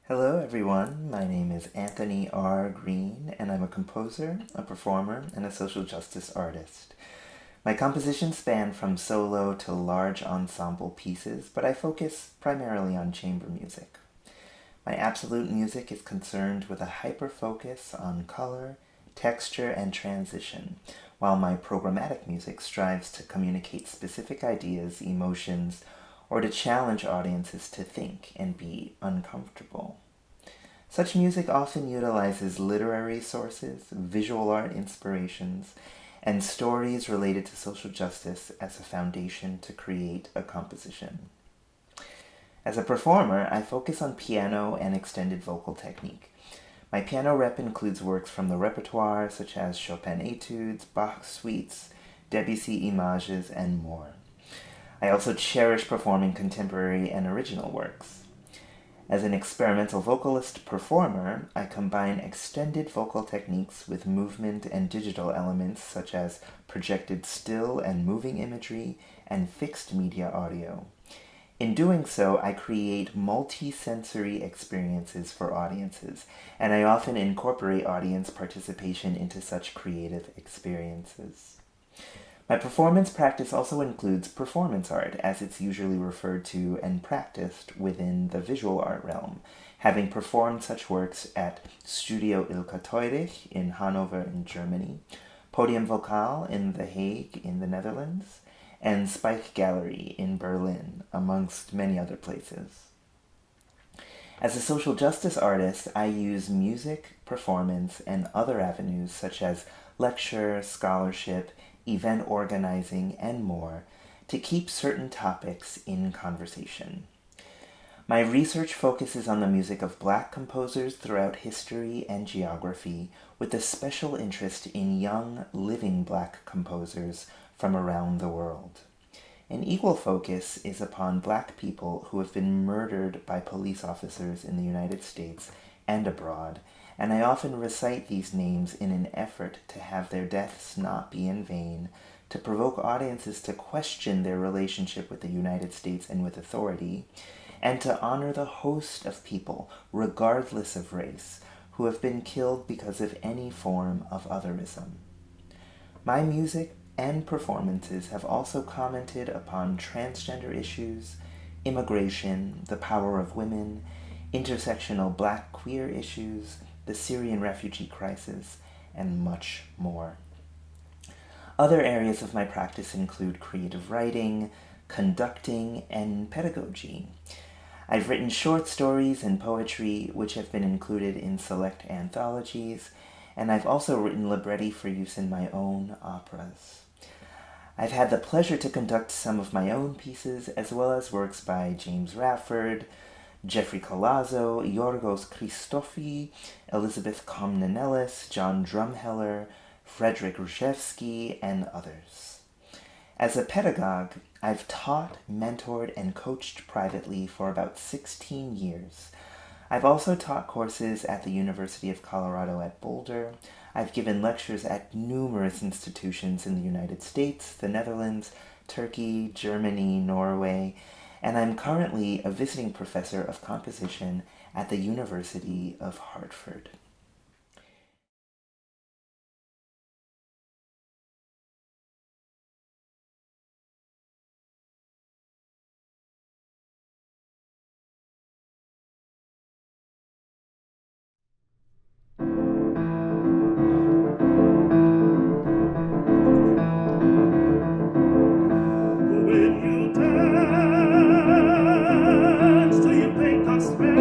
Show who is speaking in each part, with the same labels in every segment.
Speaker 1: Hello everyone, my name is Anthony R. Green, and I'm a composer, a performer, and a social justice artist. My compositions span from solo to large ensemble pieces, but I focus primarily on chamber music. My absolute music is concerned with a hyper-focus on color, texture, and transition, while my programmatic music strives to communicate specific ideas, emotions, or to challenge audiences to think and be uncomfortable. Such music often utilizes literary sources, visual art inspirations, and stories related to social justice as a foundation to create a composition. As a performer, I focus on piano and extended vocal technique. My piano rep includes works from the repertoire such as Chopin Etudes, Bach Suites, Debussy Images, and more. I also cherish performing contemporary and original works. As an experimental vocalist performer, I combine extended vocal techniques with movement and digital elements such as projected still and moving imagery and fixed media audio. In doing so, I create multi-sensory experiences for audiences, and I often incorporate audience participation into such creative experiences. My performance practice also includes performance art, as it's usually referred to and practiced within the visual art realm, having performed such works at Studio Ilka Teurich in Hanover in Germany, Podium Vocal in The Hague in the Netherlands, and Spike Gallery in Berlin, amongst many other places. As a social justice artist, I use music, performance, and other avenues such as lecture, scholarship, event organizing, and more to keep certain topics in conversation. My research focuses on the music of Black composers throughout history and geography, with a special interest in young, living Black composers from around the world. An equal focus is upon Black people who have been murdered by police officers in the United States and abroad, and I often recite these names in an effort to have their deaths not be in vain, to provoke audiences to question their relationship with the United States and with authority, and to honor the host of people, regardless of race, who have been killed because of any form of otherism. My music and performances have also commented upon transgender issues, immigration, the power of women, intersectional Black queer issues, the Syrian refugee crisis, and much more. Other areas of my practice include creative writing, conducting, and pedagogy. I've written short stories and poetry which have been included in select anthologies, and I've also written libretti for use in my own operas. I've had the pleasure to conduct some of my own pieces, as well as works by James Rafford, Jeffrey Colazzo, Yorgos Christofi, Elizabeth Komnenellis, John Drumheller, Frederick Ruzhevsky, and others. As a pedagogue, I've taught, mentored, and coached privately for about 16 years. I've also taught courses at the University of Colorado at Boulder. I've given lectures at numerous institutions in the United States, the Netherlands, Turkey, Germany, Norway, and I'm currently a visiting professor of composition at the University of Hartford.
Speaker 2: When you dance till you think of Spain,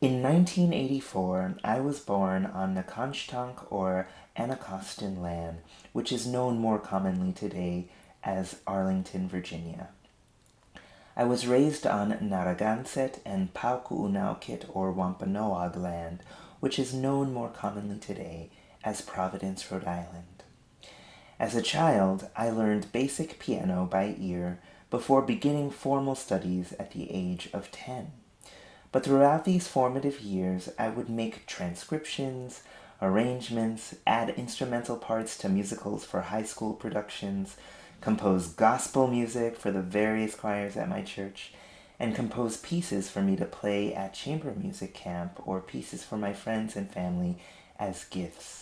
Speaker 1: In 1984, I was born on Nacotchtank or Anacostan land, which is known more commonly today as Arlington, Virginia. I was raised on Narragansett and Pauku'unaukit or Wampanoag land, which is known more commonly today as Providence, Rhode Island. As a child, I learned basic piano by ear before beginning formal studies at the age of 10. But throughout these formative years, I would make transcriptions, arrangements, add instrumental parts to musicals for high school productions, compose gospel music for the various choirs at my church, and compose pieces for me to play at chamber music camp or pieces for my friends and family as gifts.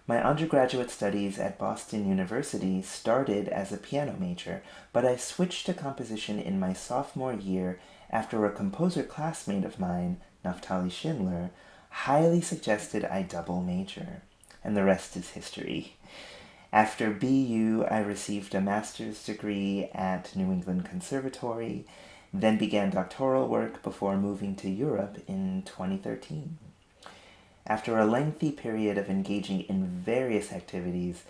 Speaker 1: My undergraduate studies at Boston University started as a piano major, but I switched to composition in my sophomore year after a composer classmate of mine, Naftali Schindler, highly suggested I double major, and the rest is history. After BU, I received a master's degree at New England Conservatory, then began doctoral work before moving to Europe in 2013. After a lengthy period of engaging in various activities,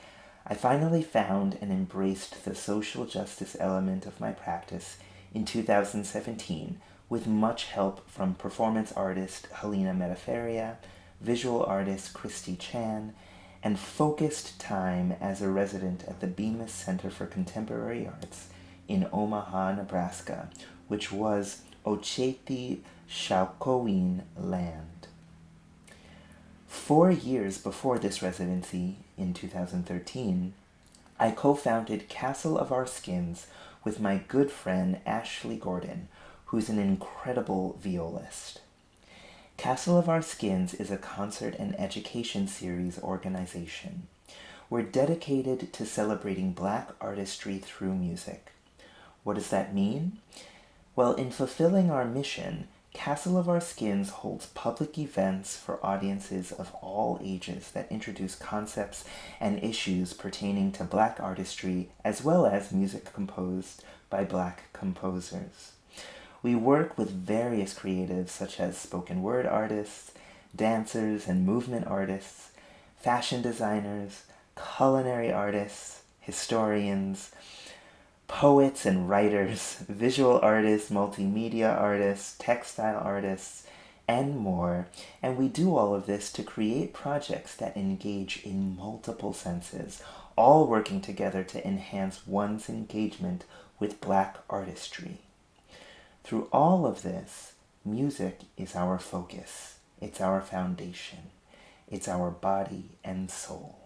Speaker 1: I finally found and embraced the social justice element of my practice in 2017 with much help from performance artist Helena Metaferia, visual artist Christy Chan, and focused time as a resident at the Bemis Center for Contemporary Arts in Omaha, Nebraska, which was Oceti Shawkoween land. 4 years before this residency, in 2013, I co-founded Castle of Our Skins with my good friend Ashley Gordon, who's an incredible violist. Castle of Our Skins is a concert and education series organization. We're dedicated to celebrating Black artistry through music. What does that mean? Well, in fulfilling our mission, Castle of Our Skins holds public events for audiences of all ages that introduce concepts and issues pertaining to Black artistry as well as music composed by Black composers. We work with various creatives such as spoken word artists, dancers and movement artists, fashion designers, culinary artists, historians, poets and writers, visual artists, multimedia artists, textile artists, and more. And we do all of this to create projects that engage in multiple senses, all working together to enhance one's engagement with Black artistry. Through all of this, music is our focus. It's our foundation. It's our body and soul.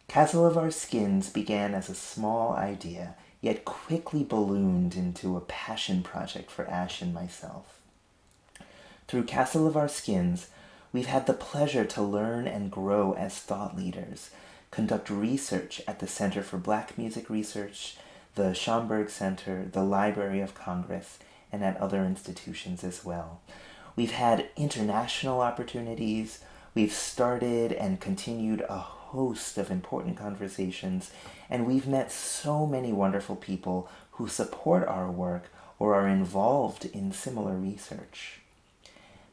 Speaker 1: Castle of Our Skins began as a small idea, yet quickly ballooned into a passion project for Ash and myself. Through Castle of Our Skins, we've had the pleasure to learn and grow as thought leaders, conduct research at the Center for Black Music Research, the Schomburg Center, the Library of Congress, and at other institutions as well. We've had international opportunities. We've started and continued a host of important conversations, and we've met so many wonderful people who support our work or are involved in similar research.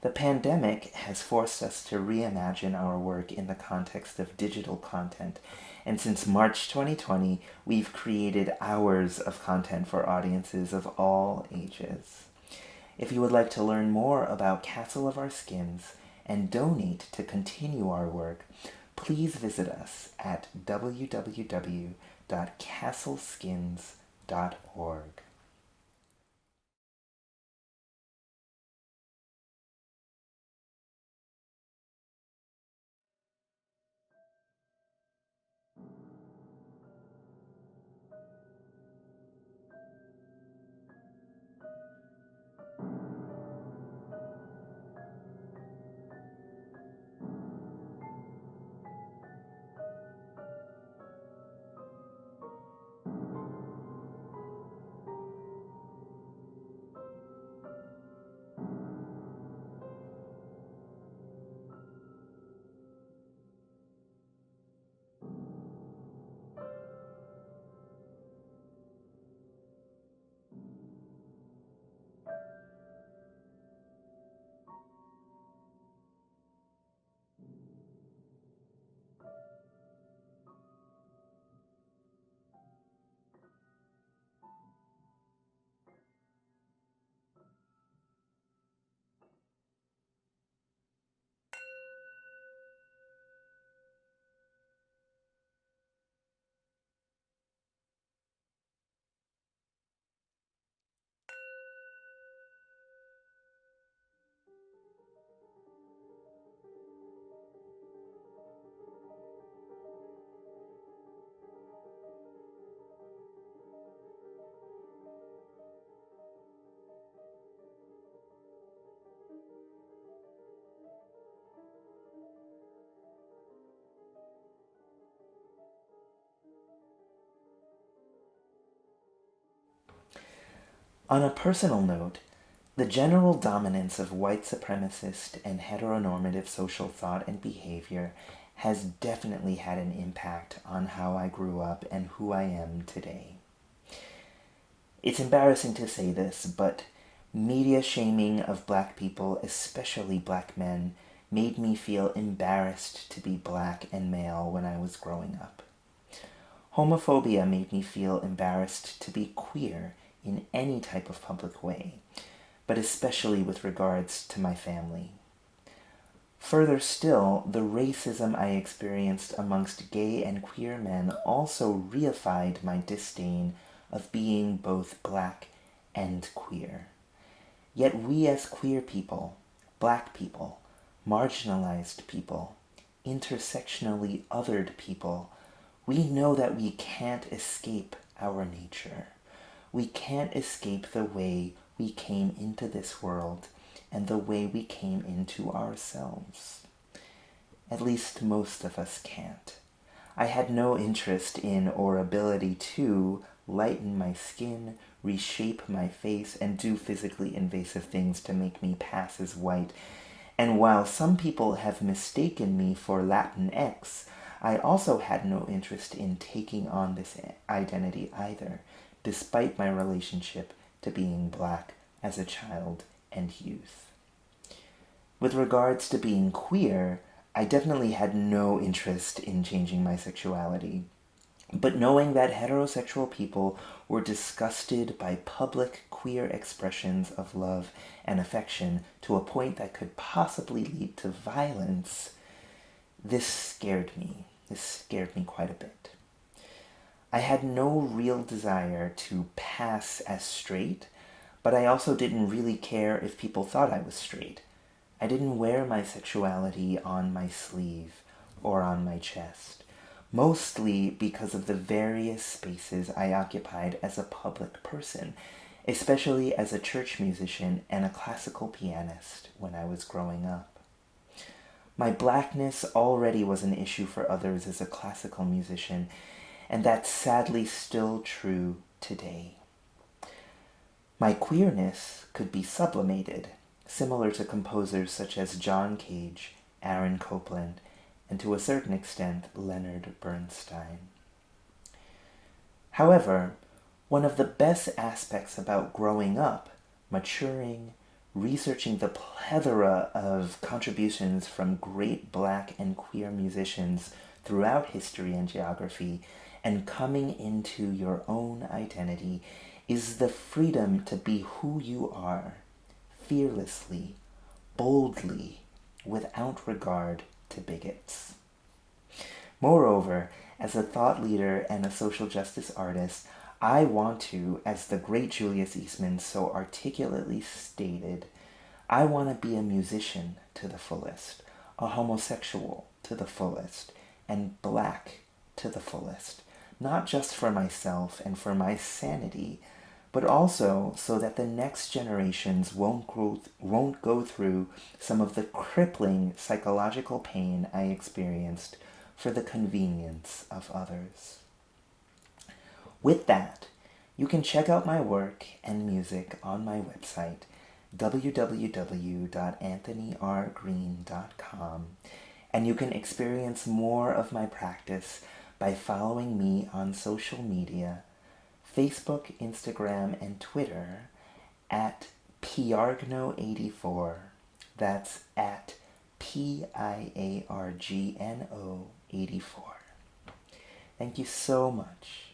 Speaker 1: The pandemic has forced us to reimagine our work in the context of digital content, and since March 2020, we've created hours of content for audiences of all ages. If you would like to learn more about Castle of Our Skins and donate to continue our work, please visit us at www.castleskins.org. On a personal note, the general dominance of white supremacist and heteronormative social thought and behavior has definitely had an impact on how I grew up and who I am today. It's embarrassing to say this, but media shaming of black people, especially black men, made me feel embarrassed to be black and male when I was growing up. Homophobia made me feel embarrassed to be queer in any type of public way, but especially with regards to my family. Further still, the racism I experienced amongst gay and queer men also reified my disdain of being both black and queer. Yet we as queer people, black people, marginalized people, intersectionally othered people, we know that we can't escape our nature. We can't escape the way we came into this world and the way we came into ourselves. At least most of us can't. I had no interest in or ability to lighten my skin, reshape my face, and do physically invasive things to make me pass as white. And while some people have mistaken me for Latinx, I also had no interest in taking on this identity either, despite my relationship to being black as a child and youth. With regards to being queer, I definitely had no interest in changing my sexuality. But knowing that heterosexual people were disgusted by public queer expressions of love and affection to a point that could possibly lead to violence, this scared me. This scared me quite a bit. I had no real desire to pass as straight, but I also didn't really care if people thought I was straight. I didn't wear my sexuality on my sleeve or on my chest, mostly because of the various spaces I occupied as a public person, especially as a church musician and a classical pianist when I was growing up. My blackness already was an issue for others as a classical musician, and that's sadly still true today. My queerness could be sublimated, similar to composers such as John Cage, Aaron Copland, and to a certain extent Leonard Bernstein. However, one of the best aspects about growing up, maturing, researching the plethora of contributions from great black and queer musicians throughout history and geography, and coming into your own identity, is the freedom to be who you are, fearlessly, boldly, without regard to bigots. Moreover, as a thought leader and a social justice artist, I want to, as the great Julius Eastman so articulately stated, I want to be a musician to the fullest, a homosexual to the fullest, and black to the fullest, not just for myself and for my sanity, but also so that the next generations won't go through some of the crippling psychological pain I experienced for the convenience of others. With that, you can check out my work and music on my website, www.anthonyrgreen.com, and you can experience more of my practice by following me on social media, Facebook, Instagram, and Twitter at Piargno84. That's at Piargno84. Thank you so much.